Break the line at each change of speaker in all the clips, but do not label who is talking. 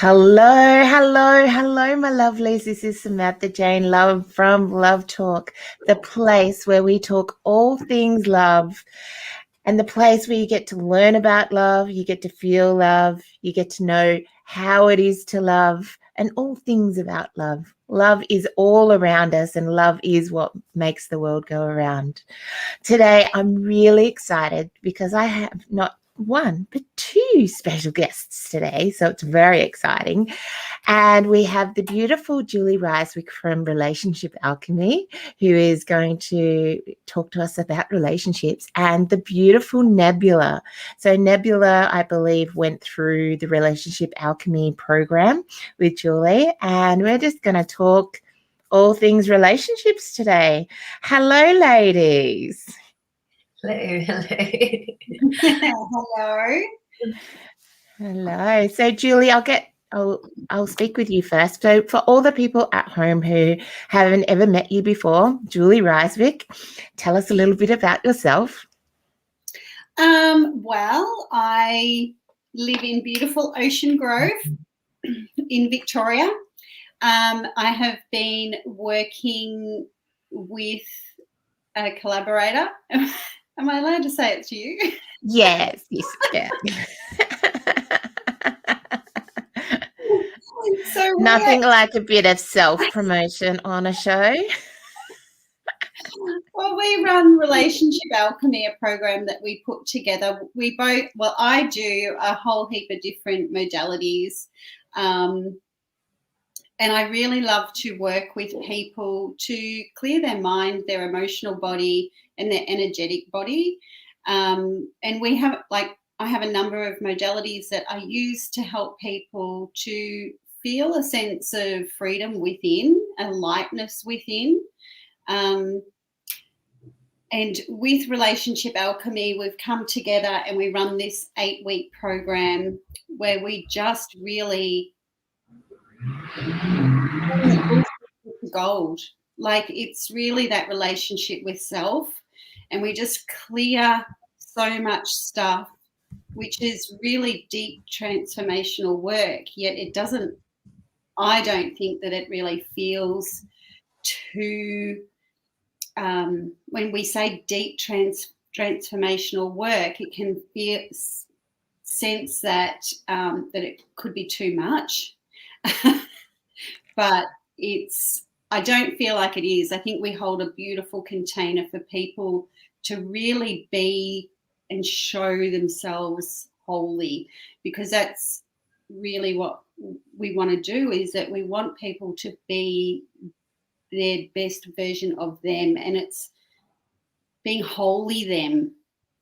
Hello, hello, hello, my lovelies. This is Samantha-Jayne, Love from Love Talk, the place where we talk all things love and the place where you get to learn about love, you get to feel love, you get to know how it is to love and all things about love. Love is all around us and love is what makes the world go around. Today, I'm really excited because I have not one, but two special guests today. So it's very exciting. And we have the beautiful Julie Ryswyk from Relationship Alchemy, who is going to talk to us about relationships, and the beautiful Nebular. So Nebular, I believe, went through the Relationship Alchemy program with Julie, and we're just going to talk all things relationships today. Hello, ladies.
Hello.
Hello.
Hello. So, Julie, I'll speak with you first. So, for all the people at home who haven't ever met you before, Julie Ryswyk, tell us a little bit about yourself.
Well, I live in beautiful Ocean Grove in Victoria. I have been working with a collaborator. Am I allowed to say it to you?
Yes, yeah.
So
Nothing like a bit of self-promotion on a show.
Well, we run Relationship Alchemy, a program that we put together. I do a whole heap of different modalities. And I really love to work with people to clear their mind, their emotional body, and their energetic body. And we have, I have a number of modalities that I use to help people to feel a sense of freedom within, a lightness within. And with Relationship Alchemy, we've come together and we run this 8-week program where we just really gold. Like, it's really that relationship with self, and we just clear so much stuff, which is really deep transformational work, yet I don't think that it really feels too, when we say deep transformational work, it can sense that it could be too much. But I don't feel like it is. I think we hold a beautiful container for people to really be and show themselves wholly, because that's really what we want to do, is that we want people to be their best version of them, and it's being wholly them,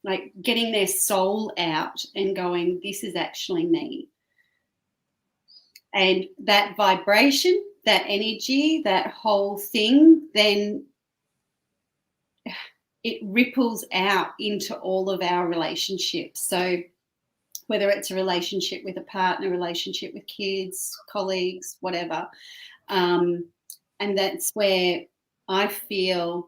like getting their soul out and going, this is actually me. And that vibration, that energy, that whole thing, then it ripples out into all of our relationships. So whether it's a relationship with a partner, relationship with kids, colleagues, whatever. And that's where I feel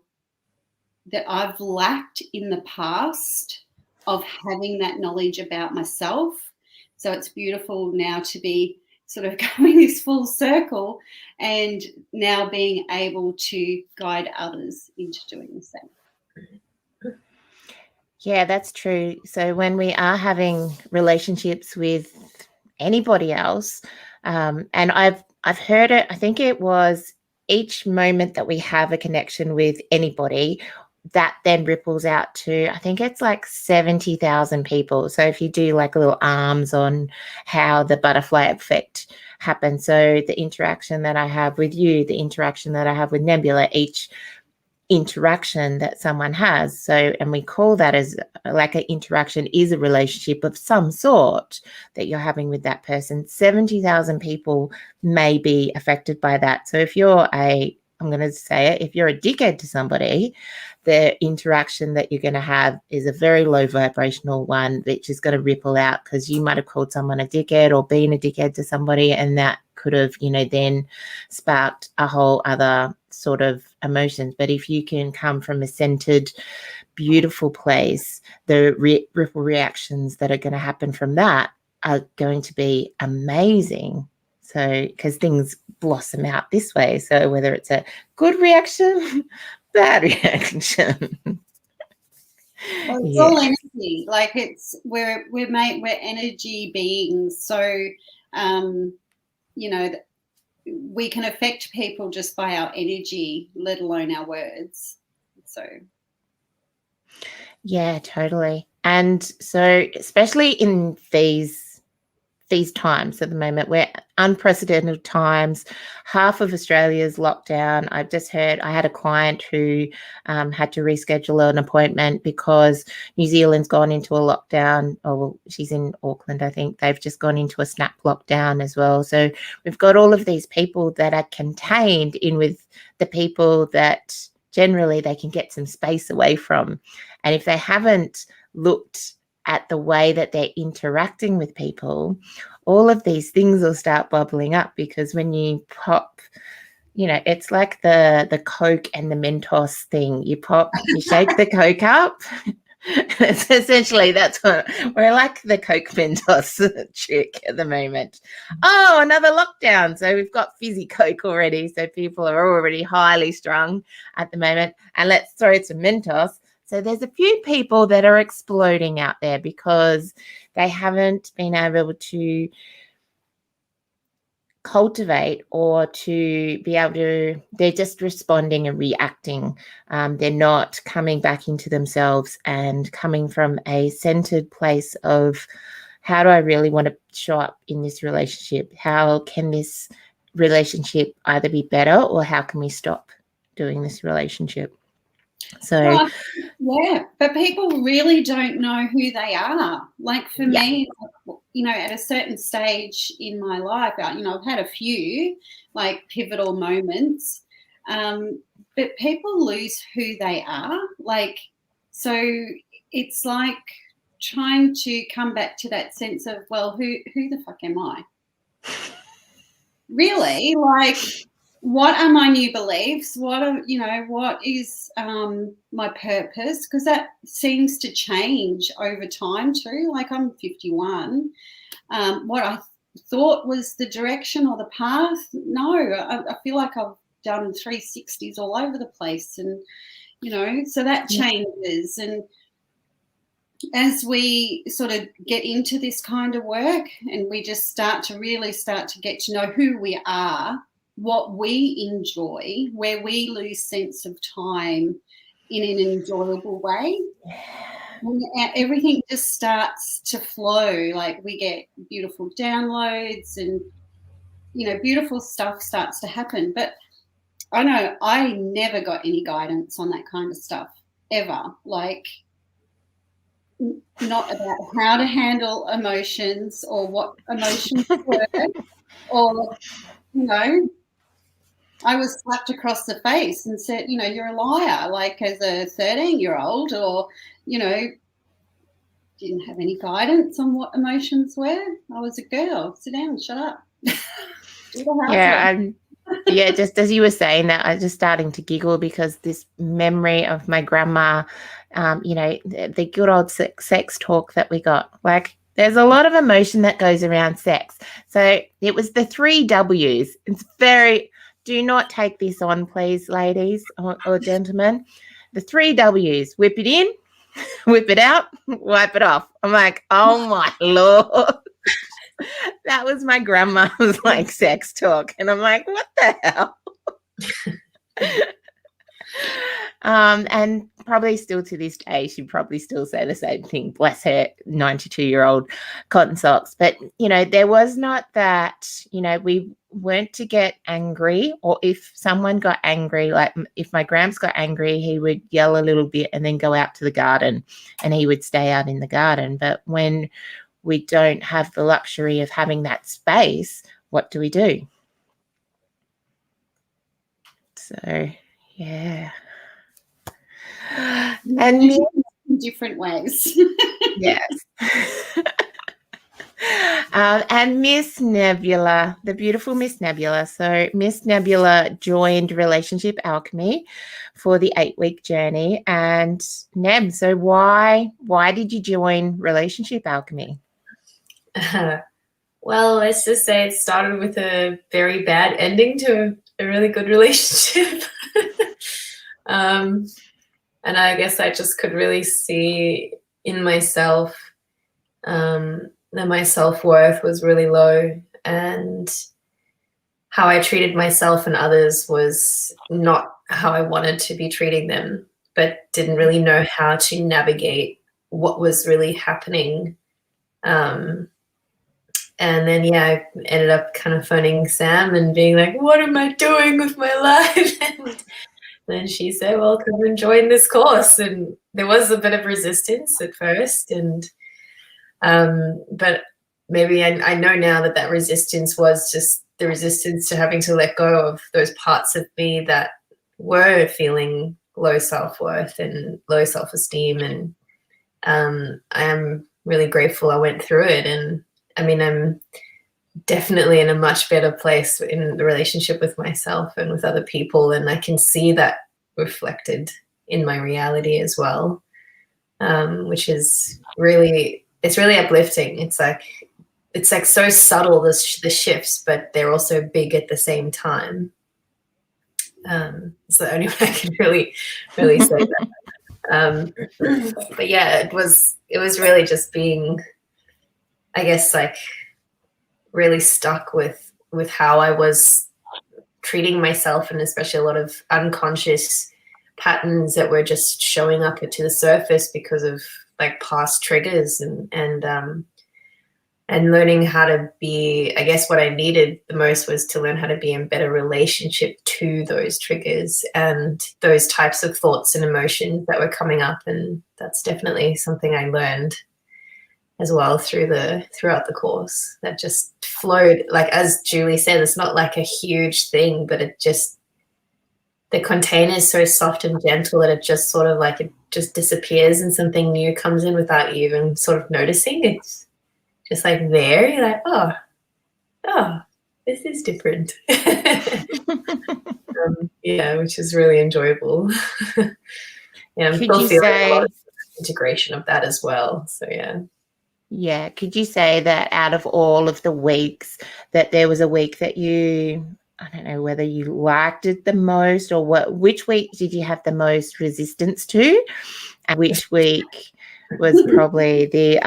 that I've lacked in the past of having that knowledge about myself. So it's beautiful now to be sort of going this full circle and now being able to guide others into doing the same.
Yeah, that's true. So when we are having relationships with anybody else, and I've heard it, I think it was each moment that we have a connection with anybody, that then ripples out to, I think it's like 70,000 people. So if you do like little arms on how the butterfly effect happens, so the interaction that I have with you, the interaction that I have with Nebula, each interaction that someone has. So, and we call that as like an interaction is a relationship of some sort that you're having with that person. 70,000 people may be affected by that. So if you're I'm going to say it, if you're a dickhead to somebody, the interaction that you're going to have is a very low vibrational one, which is going to ripple out because you might have called someone a dickhead or been a dickhead to somebody, and that could have, then sparked a whole other sort of emotions. But if you can come from a centered, beautiful place, the ripple reactions that are going to happen from that are going to be amazing. So, because things blossom out this way. So whether it's a good reaction, bad reaction.
Well, it's all energy. Like we're energy beings. So, you know, we can affect people just by our energy, let alone our words. So.
Yeah, totally. And so, especially in these times at the moment, we're unprecedented times. Half of Australia's locked down. I've just heard, I had a client who had to reschedule an appointment because New Zealand's gone into a lockdown. Oh, well, she's in Auckland, I think. They've just gone into a snap lockdown as well. So we've got all of these people that are contained in with the people that generally they can get some space away from. And if they haven't looked at the way that they're interacting with people, all of these things will start bubbling up, because when you pop, you know, it's like the Coke and the Mentos thing. You shake the Coke up. It's essentially, that's what we're like, the Coke Mentos trick at the moment. Oh, another lockdown. So we've got fizzy Coke already. So people are already highly strung at the moment. And let's throw some Mentos. So there's a few people that are exploding out there because they haven't been able to cultivate or to be able to, they're just responding and reacting. They're not coming back into themselves and coming from a centered place of, how do I really want to show up in this relationship? How can this relationship either be better, or how can we stop doing this relationship? So,
yeah, but people really don't know who they are. Like for me, you know, at a certain stage in my life, you know, I've had a few like pivotal moments, but people lose who they are. Like, so it's like trying to come back to that sense of, well, who the fuck am I? Really, like, what are my new beliefs? What is my purpose? Because that seems to change over time too. Like, I'm 51. What I thought was the direction or the path, no, I feel like I've done 360s all over the place, and you know, so that changes. And as we sort of get into this kind of work, and we just start to get to know who we are, what we enjoy, where we lose sense of time in an enjoyable way, and everything just starts to flow. Like, we get beautiful downloads, and you know, beautiful stuff starts to happen. But I know I never got any guidance on that kind of stuff ever. Like, not about how to handle emotions or what emotions were, or, you know, I was slapped across the face and said, you know, you're a liar, like, as a 13-year-old, or, you know, didn't have any guidance on what emotions were. I was a girl. Sit down, shut up.
Yeah, just as you were saying that, I was just starting to giggle, because this memory of my grandma, you know, the good old sex talk that we got. Like, there's a lot of emotion that goes around sex. So it was the 3 W's. It's very, do not take this on, please, ladies or gentlemen. The 3 W's: whip it in, whip it out, wipe it off. I'm like, oh my Lord. That was my grandma's like sex talk, and I'm like, what the hell? And probably still to this day, she'd probably still say the same thing. Bless her, 92-year-old cotton socks. But you know, there was not that. You know, we weren't to get angry, or if someone got angry, like if my gramps got angry, he would yell a little bit and then go out to the garden, and he would stay out in the garden. But when we don't have the luxury of having that space, what do we do? So, yeah. And
in different ways.
Yes. And Miss Nebula, the beautiful Miss Nebula. So Miss Nebula joined Relationship Alchemy for the 8-week journey. And Neb, so why did you join Relationship Alchemy?
Well, let's just say it started with a very bad ending to a really good relationship. And I guess I just could really see in myself that my self-worth was really low, and how I treated myself and others was not how I wanted to be treating them, but didn't really know how to navigate what was really happening. And then, yeah, I ended up kind of phoning Sam and being like, what am I doing with my life? And then she said, well, come and join this course. And there was a bit of resistance at first. And but maybe I know now that that resistance was just the resistance to having to let go of those parts of me that were feeling low self-worth and low self-esteem. And I am really grateful I went through it. And I mean, I'm definitely in a much better place in the relationship with myself and with other people. And I can see that reflected in my reality as well, which is really, it's really uplifting. It's like so subtle, the shifts, but they're also big at the same time. It's the only way I can really say that. But yeah, it was really just being, I guess, like really stuck with how I was treating myself, and especially a lot of unconscious patterns that were just showing up to the surface because of like past triggers, and learning how to be, I guess what I needed the most was to learn how to be in better relationship to those triggers and those types of thoughts and emotions that were coming up. And that's definitely something I learned as well throughout the course, that just flowed. Like, as Julie said, it's not like a huge thing, but it just, the container is so soft and gentle that it just sort of like, it just disappears and something new comes in without you even sort of noticing. It's just like there, you're like, oh, this is different. Yeah, which is really enjoyable. Yeah, I'm still feeling a lot of integration of that as well. So yeah.
Yeah. Could you say that out of all of the weeks, that there was a week that you, I don't know whether you liked it the most, or which week did you have the most resistance to, and which week was probably the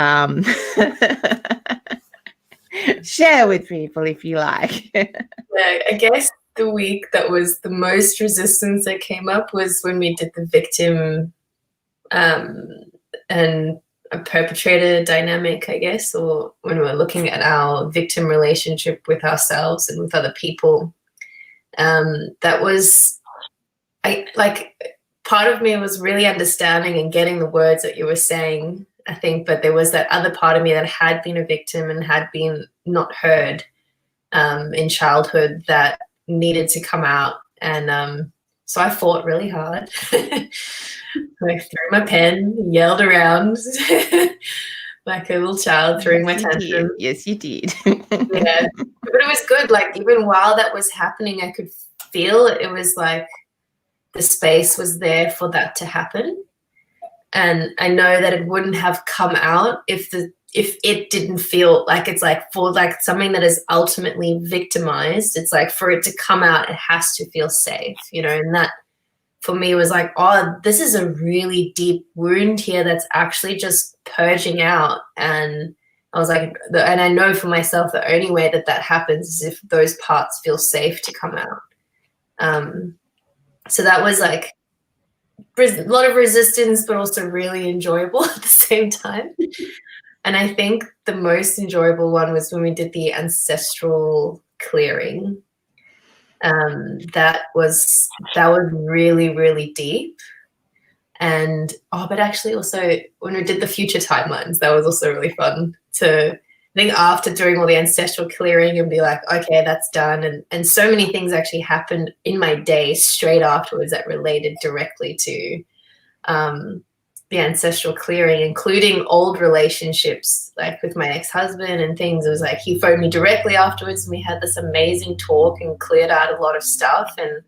share with people if you like.
Yeah, I guess the week that was the most resistance that came up was when we did the victim and a perpetrator dynamic, I guess, or when we were looking at our victim relationship with ourselves and with other people. That was, part of me was really understanding and getting the words that you were saying, I think, but there was that other part of me that had been a victim and had been not heard in childhood that needed to come out. And so I fought really hard. I threw my pen, yelled around like a little child throwing my tantrum.
Yes, you did.
Yeah, but it was good. Like, even while that was happening, I could feel it was like the space was there for that to happen. And I know that it wouldn't have come out if it didn't feel like, it's like, for like something that is ultimately victimized, it's like for it to come out, it has to feel safe, you know. And that for me was like, oh, this is a really deep wound here that's actually just purging out. And I was like, and I know for myself the only way that happens is if those parts feel safe to come out. So that was like a lot of resistance, but also really enjoyable at the same time. And I think the most enjoyable one was when we did the ancestral clearing. That was really, really deep. And but actually also when we did the future timelines, that was also really fun to, I think, after doing all the ancestral clearing and be like, okay, that's done. And so many things actually happened in my day straight afterwards that related directly to the ancestral clearing, including old relationships, like with my ex-husband and things. It was like he phoned me directly afterwards and we had this amazing talk and cleared out a lot of stuff. And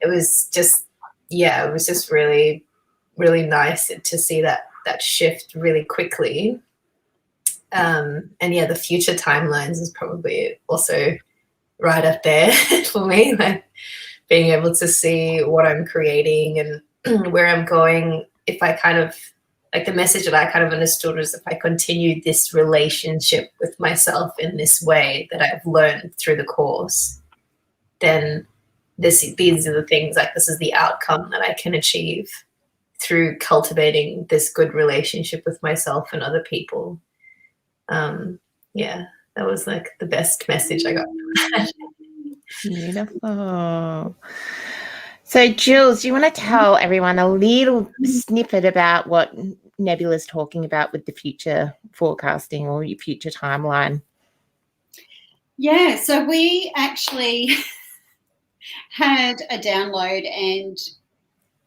it was just, yeah, it was just really, really nice to see that shift really quickly. And yeah, the future timelines is probably also right up there for me, like being able to see what I'm creating and where I'm going. If I kind of, like the message that I kind of understood was if I continue this relationship with myself in this way that I've learned through the course, then these are the things, like this is the outcome that I can achieve through cultivating this good relationship with myself and other people. Yeah, that was like the best message I got from that.
Beautiful. So, Jules, do you want to tell everyone a little snippet about what Nebula's talking about with the future forecasting or your future timeline?
Yeah, so we actually had a download, and,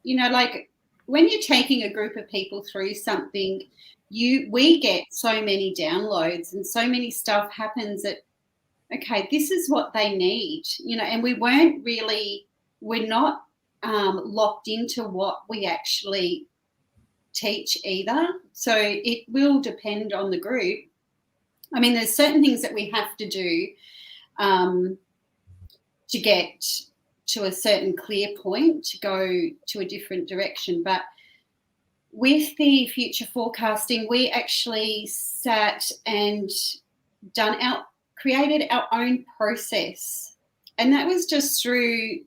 you know, like when you're taking a group of people through something, we get so many downloads and so many stuff happens that, okay, this is what they need, you know, and we're not locked into what we actually teach either. So it will depend on the group. I mean, there's certain things that we have to do to get to a certain clear point, to go to a different direction. But with the future forecasting, we actually sat and created our own process. And that was just through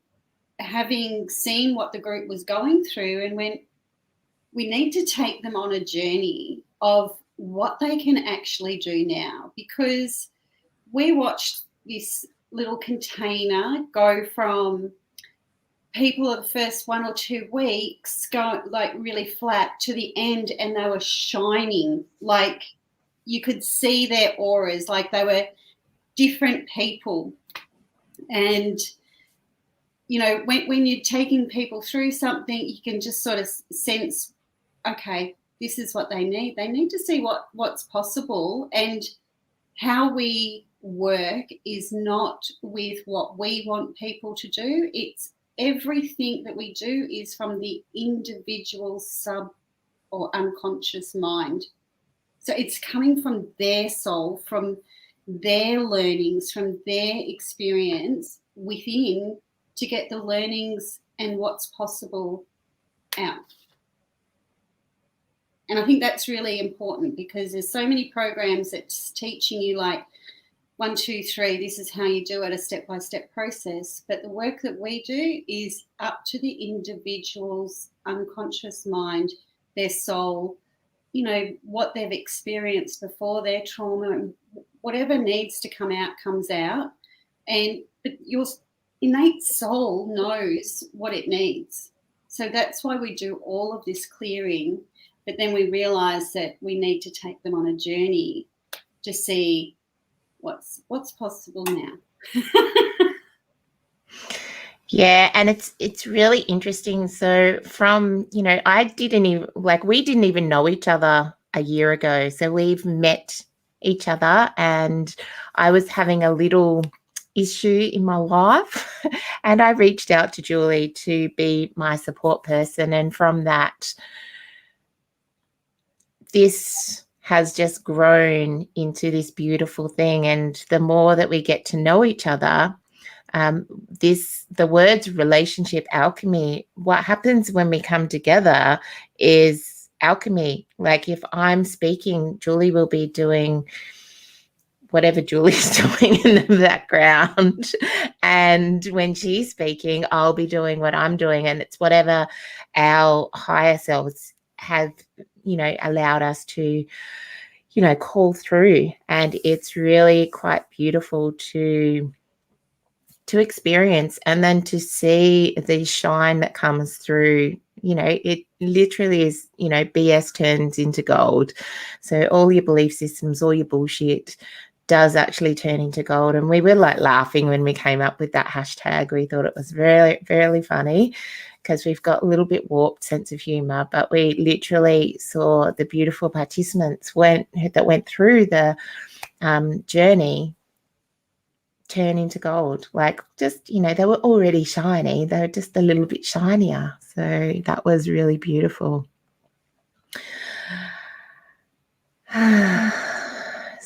having seen what the group was going through, and when we need to take them on a journey of what they can actually do now, because we watched this little container go from people of the first 1 or 2 weeks go like really flat to the end, and they were shining, like you could see their auras, like they were different people. And you know, when you're taking people through something, you can just sort of sense, okay, this is what they need. They need to see what's possible, and how we work is not with what we want people to do. It's everything that we do is from the individual sub or unconscious mind. So it's coming from their soul, from their learnings, from their experience within, to get the learnings and what's possible out. And I think that's really important, because there's so many programs that's teaching you like 1, 2, 3, this is how you do it, a step-by-step process. But the work that we do is up to the individual's unconscious mind, their soul, you know, what they've experienced before, their trauma, and whatever needs to come out comes out. But your innate soul knows what it needs. So that's why we do all of this clearing. But then we realise that we need to take them on a journey to see what's possible now.
Yeah, and it's really interesting. So from, you know, we didn't even know each other a year ago. So we've met each other, and I was having a little issue in my life and I reached out to Julie to be my support person. And from that, this has just grown into this beautiful thing. And the more that we get to know each other, the words relationship alchemy, what happens when we come together is alchemy. Like if I'm speaking, Julie will be doing whatever Julie's doing in the background. And when she's speaking, I'll be doing what I'm doing. And it's whatever our higher selves have, you know, allowed us to, you know, call through. And it's really quite beautiful to experience, and then to see the shine that comes through. You know, it literally is, you know, BS turns into gold. So all your belief systems, all your bullshit does actually turn into gold. And we were like laughing when we came up with that hashtag. We thought it was very, very funny, because we've got a little bit warped sense of humor, but we literally saw the beautiful participants that went through the journey turn into gold. Like, just, you know, they were already shiny, they were just a little bit shinier. So that was really beautiful.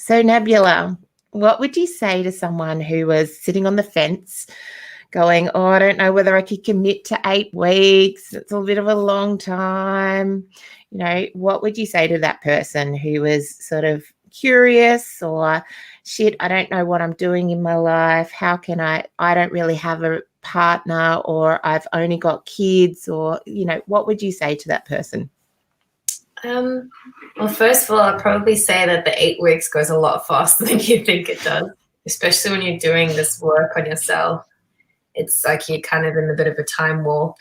So, Nebula, what would you say to someone who was sitting on the fence going, oh, I don't know whether I could commit to 8 weeks. It's a bit of a long time. You know, what would you say to that person who was sort of curious or, shit, I don't know what I'm doing in my life. How can I don't really have a partner, or I've only got kids, or, you know, what would you say to that person?
Well, first of all, I'd probably say that the 8 weeks goes a lot faster than you think it does, especially when you're doing this work on yourself. It's like you're kind of in a bit of a time warp.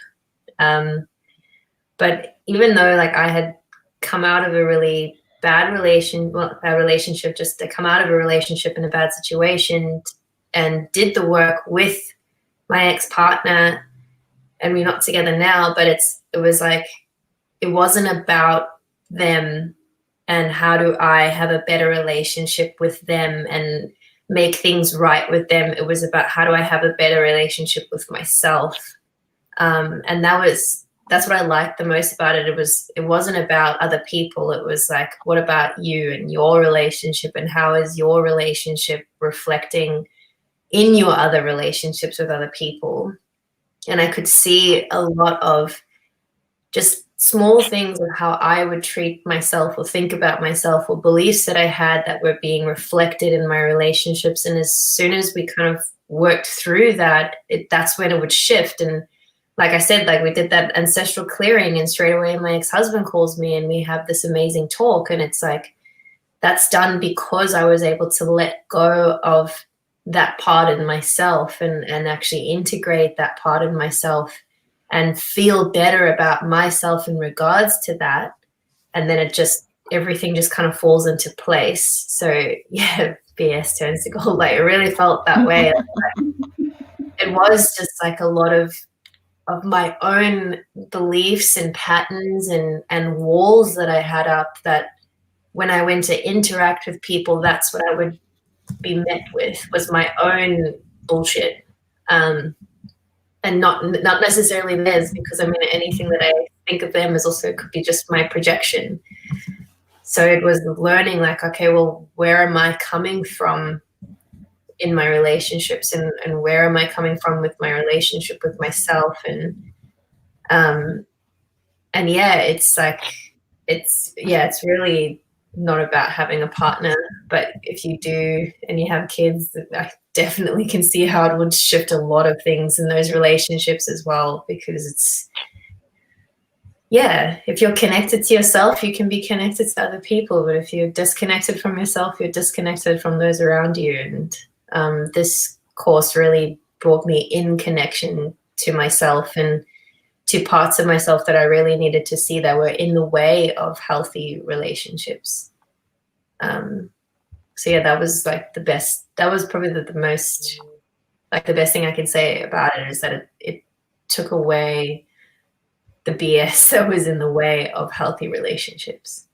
But even though like I had come out of a really bad relationship, just to come out of a relationship in a bad situation and did the work with my ex-partner, and we're not together now, but it was like, it wasn't about them and how do I have a better relationship with them and make things right with them. It was about how do I have a better relationship with myself. And that's what I liked the most about it. It wasn't about other people. It was like, what about you and your relationship, and how is your relationship reflecting in your other relationships with other people? And I could see a lot of just small things of how I would treat myself or think about myself, or beliefs that I had that were being reflected in my relationships. And as soon as we kind of worked through that, that's when it would shift. And like I said, like we did that ancestral clearing, and straight away my ex-husband calls me and we have this amazing talk. And it's like, that's done because I was able to let go of that part in myself and actually integrate that part in myself and feel better about myself in regards to that. And then everything just kind of falls into place. So yeah, BS turns to gold. Like it really felt that way. It was just like a lot of my own beliefs and patterns and walls that I had up, that when I went to interact with people, that's what I would be met with, was my own bullshit. And not necessarily theirs, because I mean, anything that I think of them as also could be just my projection. So it was learning like, okay, well, where am I coming from in my relationships, and where am I coming from with my relationship with myself? And yeah, it's like, it's really not about having a partner, but if you do and you have kids, I definitely can see how it would shift a lot of things in those relationships as well, because if you're connected to yourself, you can be connected to other people, but if you're disconnected from yourself, you're disconnected from those around you. And this course really brought me in connection to myself and to parts of myself that I really needed to see that were in the way of healthy relationships. So yeah, that was like the best. That was probably the most, like the best thing I can say about it, is that it took away the BS that was in the way of healthy relationships.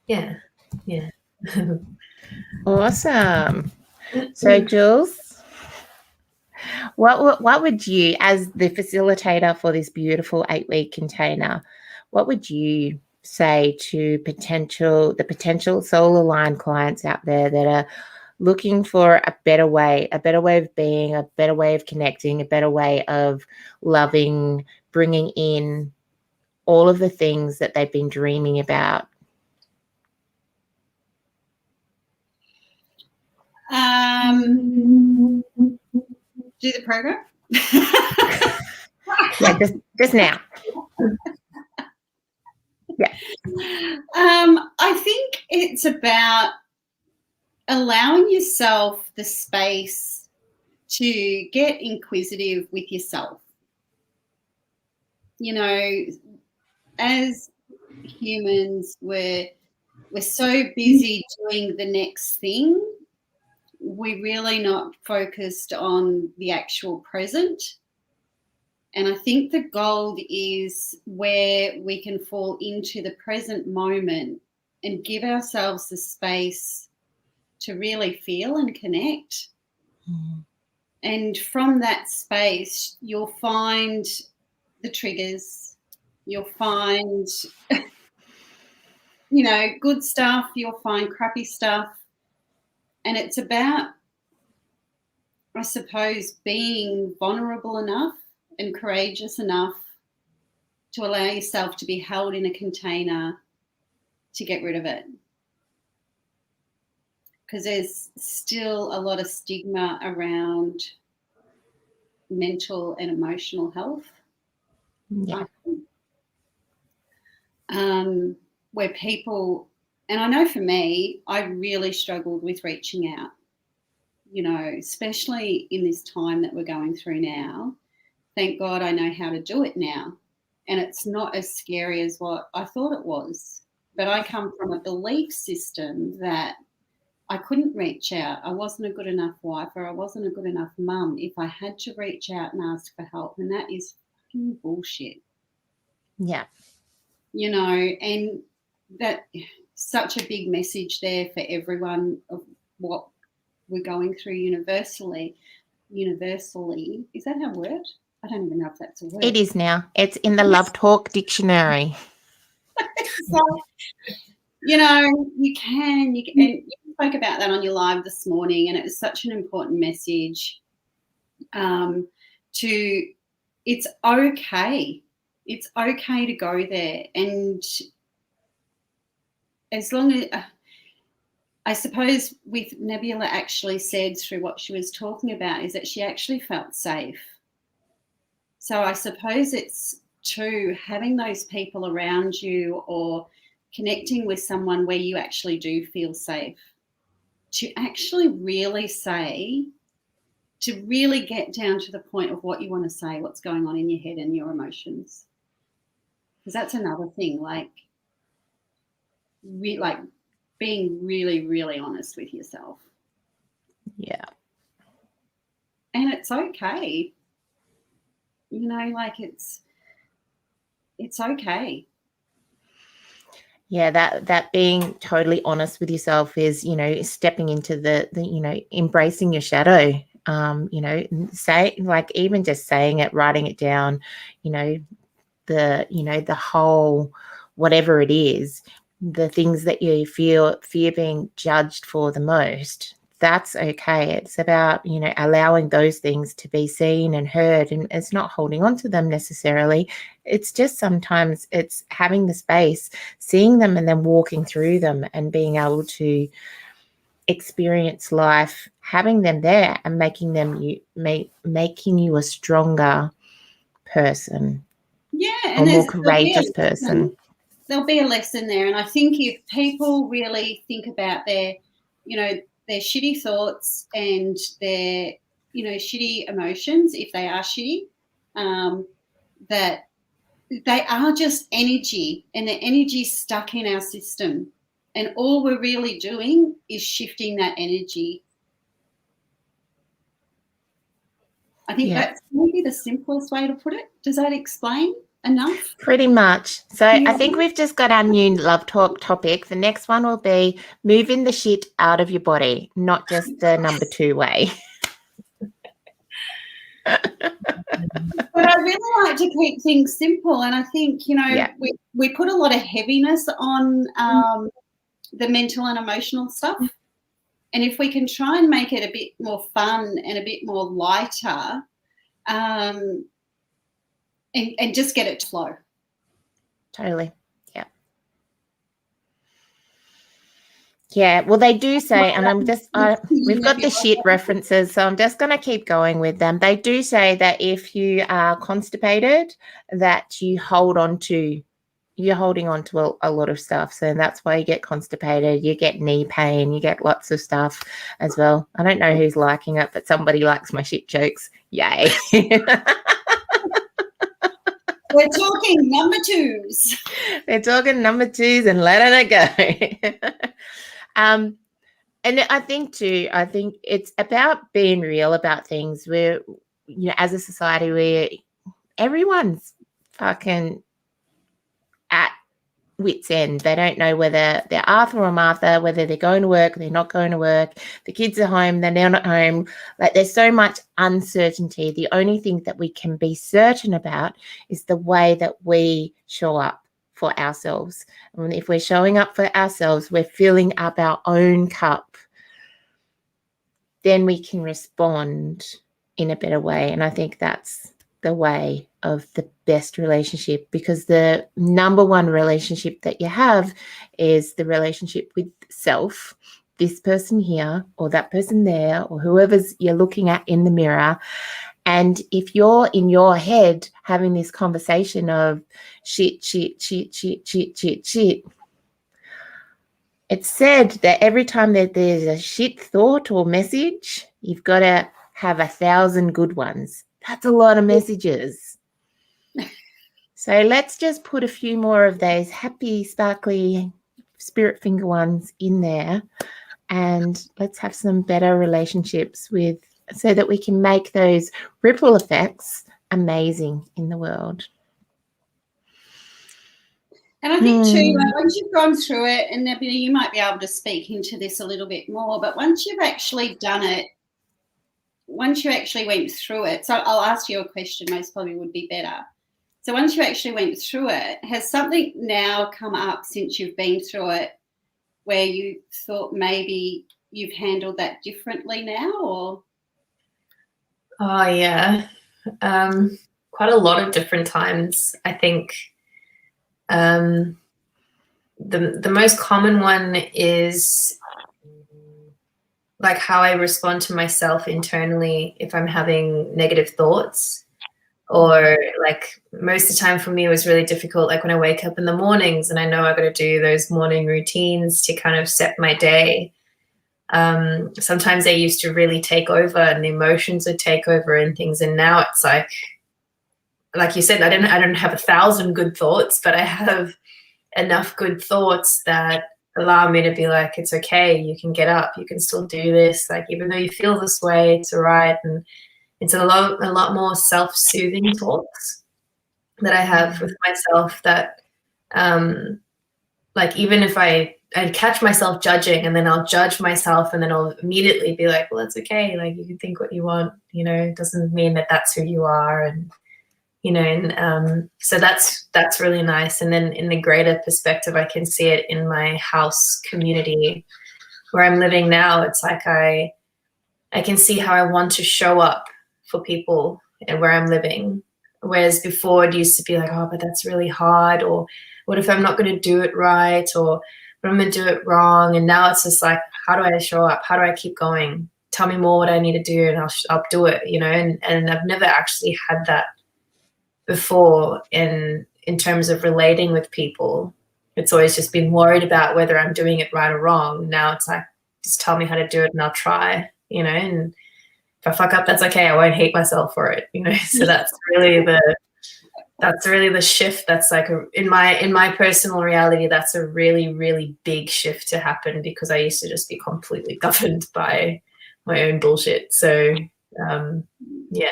Yeah.
Awesome. So Jules, what would you, as the facilitator for this beautiful 8-week container, what would you say to the potential soul aligned clients out there that are looking for a better way of being, a better way of connecting, a better way of loving, bringing in all of the things that they've been dreaming about?
Do the program?
Yeah, just now. Yeah.
I think it's about allowing yourself the space to get inquisitive with yourself. You know, as humans, we're so busy doing the next thing, we're really not focused on the actual present. And I think the gold is where we can fall into the present moment and give ourselves the space to really feel and connect.
Mm-hmm.
And from that space, you'll find the triggers, you'll find you know, good stuff, you'll find crappy stuff. And it's about, I suppose, being vulnerable enough and courageous enough to allow yourself to be held in a container to get rid of it. Because there's still a lot of stigma around mental and emotional health.
Yeah.
Where people, and I know for me, I really struggled with reaching out, you know, especially in this time that we're going through now. Thank God I know how to do it now. And it's not as scary as what I thought it was. But I come from a belief system that I couldn't reach out. I wasn't a good enough wife, or I wasn't a good enough mum if I had to reach out and ask for help. And that is fucking bullshit.
Yeah.
You know, and that such a big message there for everyone of what we're going through universally. Is that a word? I don't even know if that's a word.
It is now. It's in the Love Talk dictionary.
So, you know, you can, and you spoke about that on your live this morning, and it was such an important message it's okay. It's okay to go there. And as long as, I suppose with Nebula actually said through what she was talking about is that she actually felt safe. So I suppose it's too, having those people around you or connecting with someone where you actually do feel safe to actually really say, to really get down to the point of what you want to say, what's going on in your head and your emotions. Because that's another thing, like being really, really honest with yourself.
Yeah.
And it's okay. You know, like it's okay.
Yeah, that being totally honest with yourself is, you know, stepping into the you know, embracing your shadow. You know, say, like, even just saying it, writing it down, you know, the whole, whatever it is, the things that you fear being judged for the most, that's okay. It's about, you know, allowing those things to be seen and heard, and it's not holding on to them necessarily. It's just sometimes it's having the space, seeing them, and then walking through them and being able to experience life, having them there and making you a stronger person.
Yeah,
and a more courageous person.
There'll be a lesson there. And I think if people really think about their, you know, their shitty thoughts and their, you know, shitty emotions, if they are shitty, that they are just energy, and the energy stuck in our system. And all we're really doing is shifting that energy. I think that's maybe the simplest way to put it. Does that explain enough?
Pretty much. So I think we've just got our new Love Talk topic. The next one will be moving the shit out of your body, not just the number 2 way.
But I really like to keep things simple, and I think, you know, we put a lot of heaviness on the mental and emotional stuff, and if we can try and make it a bit more fun and a bit more lighter, and just get it to flow.
Totally. Yeah, well, they do say, and we've got the shit references, so I'm just going to keep going with them. They do say that if you are constipated, that you're holding on to a lot of stuff. So that's why you get constipated, you get knee pain, you get lots of stuff as well. I don't know who's liking it, but somebody likes my shit jokes. Yay.
We're talking number 2s.
We're talking number 2s and letting it go. And I think it's about being real about things. We're, you know, as a society, everyone's fucking at wit's end. They don't know whether they're Arthur or Martha, whether they're going to work, they're not going to work, the kids are home, they're now not home. Like, there's so much uncertainty. The only thing that we can be certain about is the way that we show up for ourselves. And if we're showing up for ourselves, we're filling up our own cup, then we can respond in a better way. And I think that's the way of the best relationship, because the number one relationship that you have is the relationship with self, this person here or that person there or whoever's you're looking at in the mirror. And if you're in your head having this conversation of shit, it's said that every time that there's a shit thought or message, you've got to have 1,000 good ones. That's a lot of messages. So let's just put a few more of those happy, sparkly spirit finger ones in there, and let's have some better relationships so that we can make those ripple effects amazing in the world.
And I think too, once you've gone through it, and Nebular, you might be able to speak into this a little bit more, but once you've actually done it, once you actually went through it, so I'll ask you a question, most probably would be better. So once you actually went through it, has something now come up since you've been through it where you thought maybe you've handled that differently now, or?
Oh, yeah. Quite a lot of different times. I think the most common one is like how I respond to myself internally if I'm having negative thoughts. Or like most of the time for me, it was really difficult. Like when I wake up in the mornings and I know I've got to do those morning routines to kind of set my day. Sometimes they used to really take over and the emotions would take over and things. And now it's like you said, I don't have 1,000 good thoughts, but I have enough good thoughts that allow me to be like, it's okay. You can get up. You can still do this. Like, even though you feel this way, it's all right. And it's a lot more self-soothing talks that I have with myself that, like, even if I'd catch myself judging and then I'll judge myself and then I'll immediately be like, well, it's okay. Like, you can think what you want, you know, it doesn't mean that that's who you are. And, you know, and so that's really nice. And then in the greater perspective, I can see it in my house community where I'm living now. It's like I can see how I want to show up for people and where I'm living. Whereas before it used to be like, oh, but that's really hard. Or what if I'm not going to do it right? Or what I'm going to do it wrong? And now it's just like, how do I show up? How do I keep going? Tell me more what I need to do and I'll do it, you know? And I've never actually had that before in terms of relating with people. It's always just been worried about whether I'm doing it right or wrong. Now it's like, just tell me how to do it and I'll try, you know? And if I fuck up, that's okay. I won't hate myself for it, you know? So that's really the shift. That's like in my personal reality, that's a really, really big shift to happen, because I used to just be completely governed by my own bullshit. So yeah.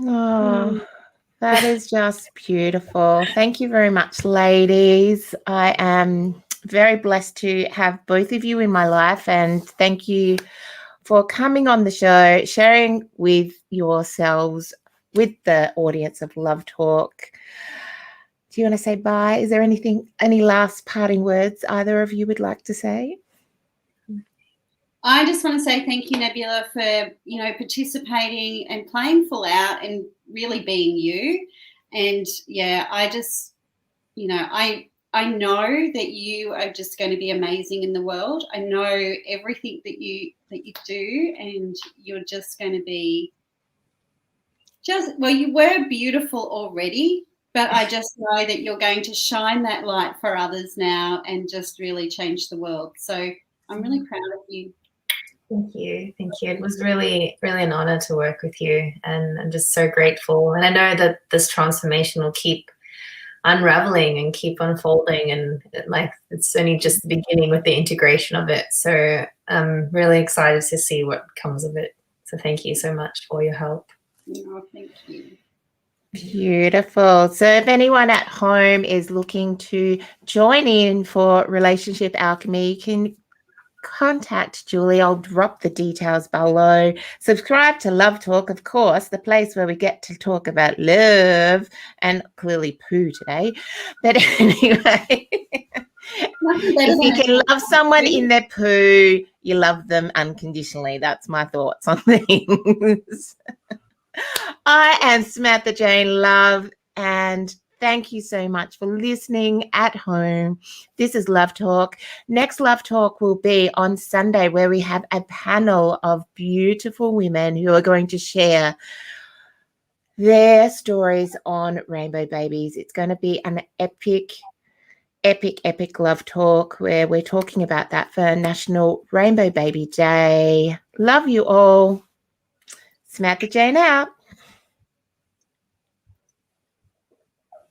Oh, that is just beautiful. Thank you very much, ladies. I am very blessed to have both of you in my life, and thank you for coming on the show, sharing with yourselves, with the audience of Love Talk. Do you want to say bye? Is there any last parting words either of you would like to say?
I just want to say thank you, Nebular, for, you know, participating and playing full out and really being you. And yeah, I just, you know, I know that you are just going to be amazing in the world. I know everything that you do, and you're just going to be well, you were beautiful already, but I just know that you're going to shine that light for others now and just really change the world. So I'm really proud of you.
Thank you. It was really, really an honor to work with you, and I'm just so grateful. And I know that this transformation will keep unraveling and keep unfolding, and like it's only just the beginning with the integration of it. So I'm really excited to see what comes of it. So thank you so much for your help.
Oh, thank you.
Beautiful. So if anyone at home is looking to join in for Relationship Alchemy, you can contact Julie, I'll drop the details below. Subscribe to Love Talk, of course, the place where we get to talk about love and clearly poo today. But anyway, if you can love someone in their poo, you love them unconditionally. That's my thoughts on things. I am Samantha-Jayne Love, and thank you so much for listening at home. This is Love Talk. Next Love Talk will be on Sunday, where we have a panel of beautiful women who are going to share their stories on rainbow babies. It's going to be an epic Love Talk, where we're talking about that for National Rainbow Baby Day. Love you all. Samantha-Jayne out.